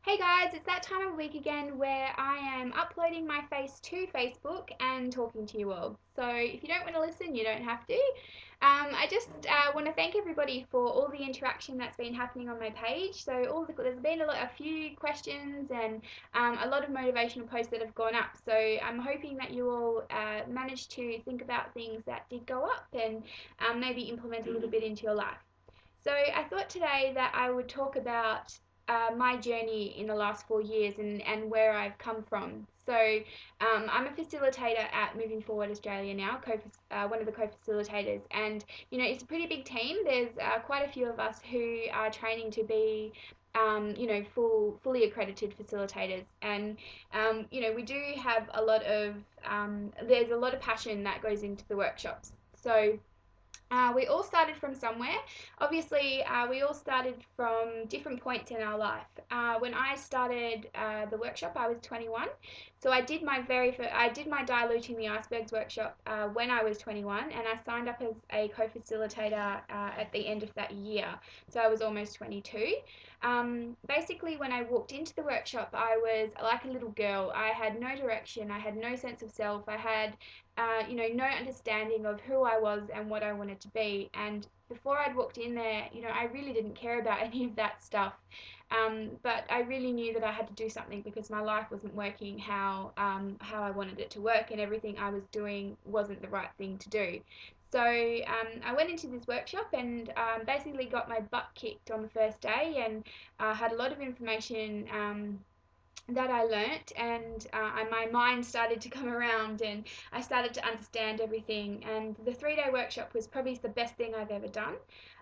Hey guys, it's that time of week again where I am uploading my face to Facebook and talking to you all. So if you don't want to listen, you don't have to. I just want to thank everybody for all the interaction that's been happening on my page. So there's been a few questions and a lot of motivational posts that have gone up. So I'm hoping that you all managed to think about things that did go up and maybe implement a little bit into your life. So I thought today that I would talk about my journey in the last 4 years and where I've come from. So I'm a facilitator at Moving Forward Australia now, one of the co-facilitators, and it's a pretty big team. There's quite a few of us who are training to be fully accredited facilitators, and we do have there's a lot of passion that goes into the workshops. So we all started from somewhere. Obviously, we all started from different points in our life. When I started the workshop, I was 21. So I did my diluting the icebergs workshop when I was 21, and I signed up as a co-facilitator at the end of that year. So I was almost 22. Basically, when I walked into the workshop, I was like a little girl. I had no direction. I had no sense of self. I had no understanding of who I was and what I wanted to be. And before I'd walked in there, I really didn't care about any of that stuff. But I really knew that I had to do something because my life wasn't working how I wanted it to work, and everything I was doing wasn't the right thing to do. So I went into this workshop and basically got my butt kicked on the first day, and had a lot of information that I learnt, and my mind started to come around, and I started to understand everything. And the 3 day workshop was probably the best thing I've ever done.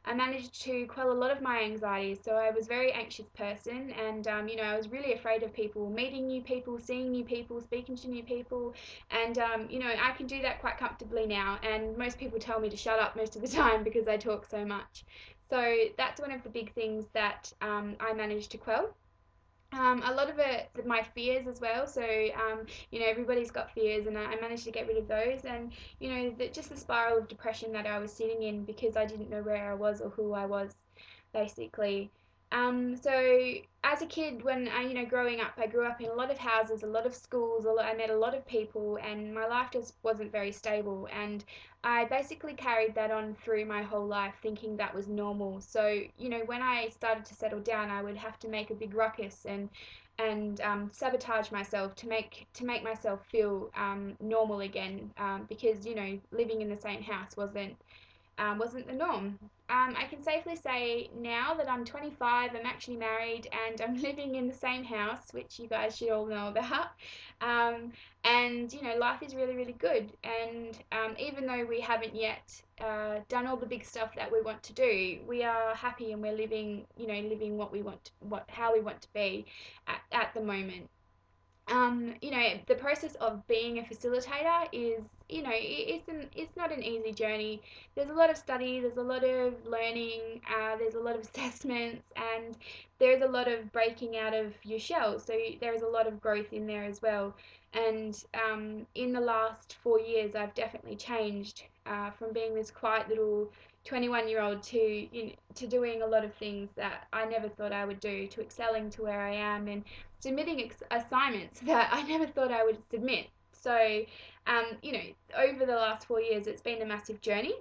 I managed to quell a lot of my anxieties. So I was a very anxious person, and I was really afraid of people, meeting new people, seeing new people, speaking to new people, and I can do that quite comfortably now. And most people tell me to shut up most of the time because I talk so much. So that's one of the big things that I managed to quell. A lot of it, my fears as well. So, everybody's got fears, and I managed to get rid of those. And, just the spiral of depression that I was sitting in because I didn't know where I was or who I was, basically. So as a kid, when growing up, I grew up in a lot of houses, a lot of schools, I met a lot of people, and my life just wasn't very stable. And I basically carried that on through my whole life, thinking that was normal. So, when I started to settle down, I would have to make a big ruckus and sabotage myself to make myself feel normal again, because living in the same house wasn't the norm. I can safely say now that I'm 25, I'm actually married, and I'm living in the same house, which you guys should all know about. Um, and life is really, really good. And even though we haven't yet done all the big stuff that we want to do, we are happy, and we're living what we want, how we want to be at the moment. The process of being a facilitator is, it's not an easy journey. There's a lot of study, there's a lot of learning, there's a lot of assessments, and there's a lot of breaking out of your shell. So there's a lot of growth in there as well. And in the last 4 years, I've definitely changed from being this quiet little 21-year-old to doing a lot of things that I never thought I would do, to excelling to where I am, and submitting assignments that I never thought I would submit. So, over the last 4 years, it's been a massive journey.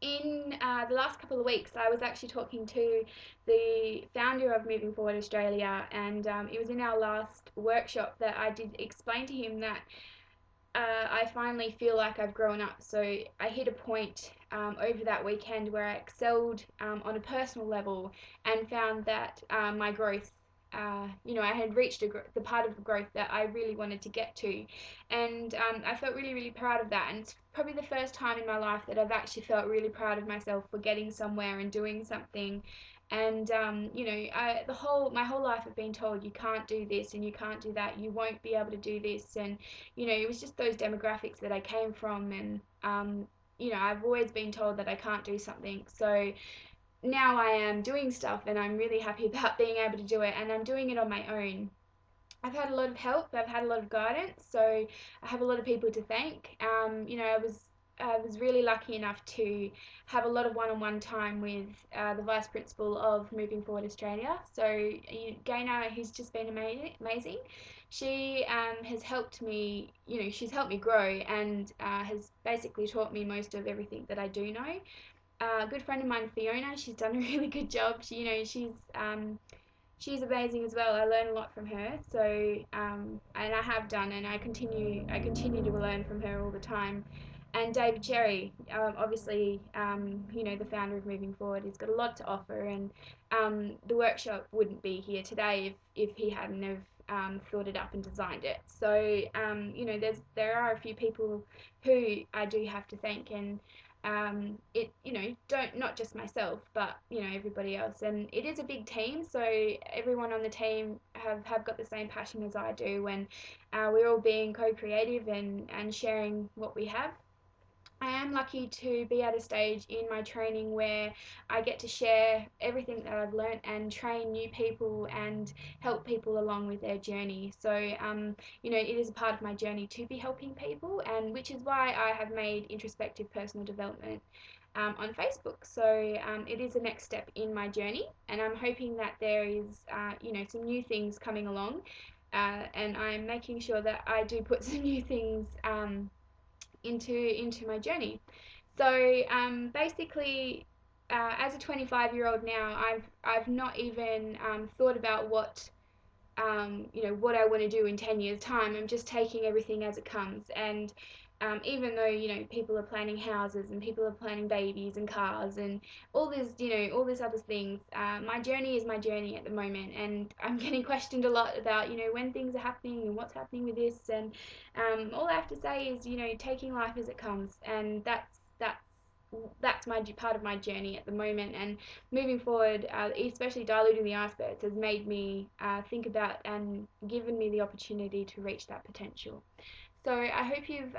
In the last couple of weeks, I was actually talking to the founder of Moving Forward Australia, and it was in our last workshop that I did explain to him that I finally feel like I've grown up. So I hit a point over that weekend where I excelled on a personal level, and found that my growth, I had reached the part of the growth that I really wanted to get to. And I felt really, really proud of that. And it's probably the first time in my life that I've actually felt really proud of myself for getting somewhere and doing something. And my whole life I've been told you can't do this and you can't do that, you won't be able to do this, and it was just those demographics that I came from, and I've always been told that I can't do something. So now I am doing stuff, and I'm really happy about being able to do it, and I'm doing it on my own. I've had a lot of help, I've had a lot of guidance, so I have a lot of people to thank. was really lucky enough to have a lot of one-on-one time with the Vice Principal of Moving Forward Australia. So Gaynor, who's just been amazing. She has helped me, she's helped me grow and has basically taught me most of everything that I do know. A good friend of mine, Fiona, she's done a really good job. She's amazing as well. I learn a lot from her. So and I have done, and I continue to learn from her all the time. And David Cherry, obviously, the founder of Moving Forward, he's got a lot to offer, and the workshop wouldn't be here today if he hadn't have thought it up and designed it. So there are a few people who I do have to thank, and don't, not just myself, but everybody else. And it is a big team, so everyone on the team have got the same passion as I do, and we're all being co-creative and sharing what we have. I am lucky to be at a stage in my training where I get to share everything that I've learnt and train new people and help people along with their journey. So, it is a part of my journey to be helping people, and which is why I have made introspective personal development on Facebook. So it is the next step in my journey, and I'm hoping that there is, some new things coming along, and I'm making sure that I do put some new things into my journey. So basically, as a 25-year-old now, I've not even thought about what what I want to do in 10 years' time. I'm just taking everything as it comes. And even though, people are planning houses and people are planning babies and cars and all this other things, my journey is my journey at the moment. And I'm getting questioned a lot about, when things are happening and what's happening with this. And all I have to say is, taking life as it comes. And that's my part of my journey at the moment. And moving forward, especially diluting the icebergs has made me think about and given me the opportunity to reach that potential. So I hope you've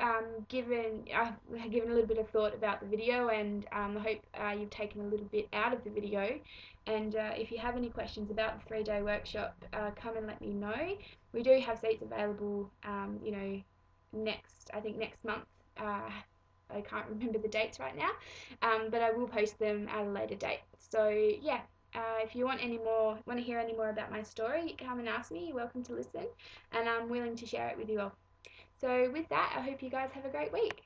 given a little bit of thought about the video, and I hope you've taken a little bit out of the video. And if you have any questions about the 3-day workshop, come and let me know. We do have seats available, next month. I can't remember the dates right now, but I will post them at a later date. So yeah, if you want to hear any more about my story, come and ask me. You're welcome to listen, and I'm willing to share it with you all. So with that, I hope you guys have a great week.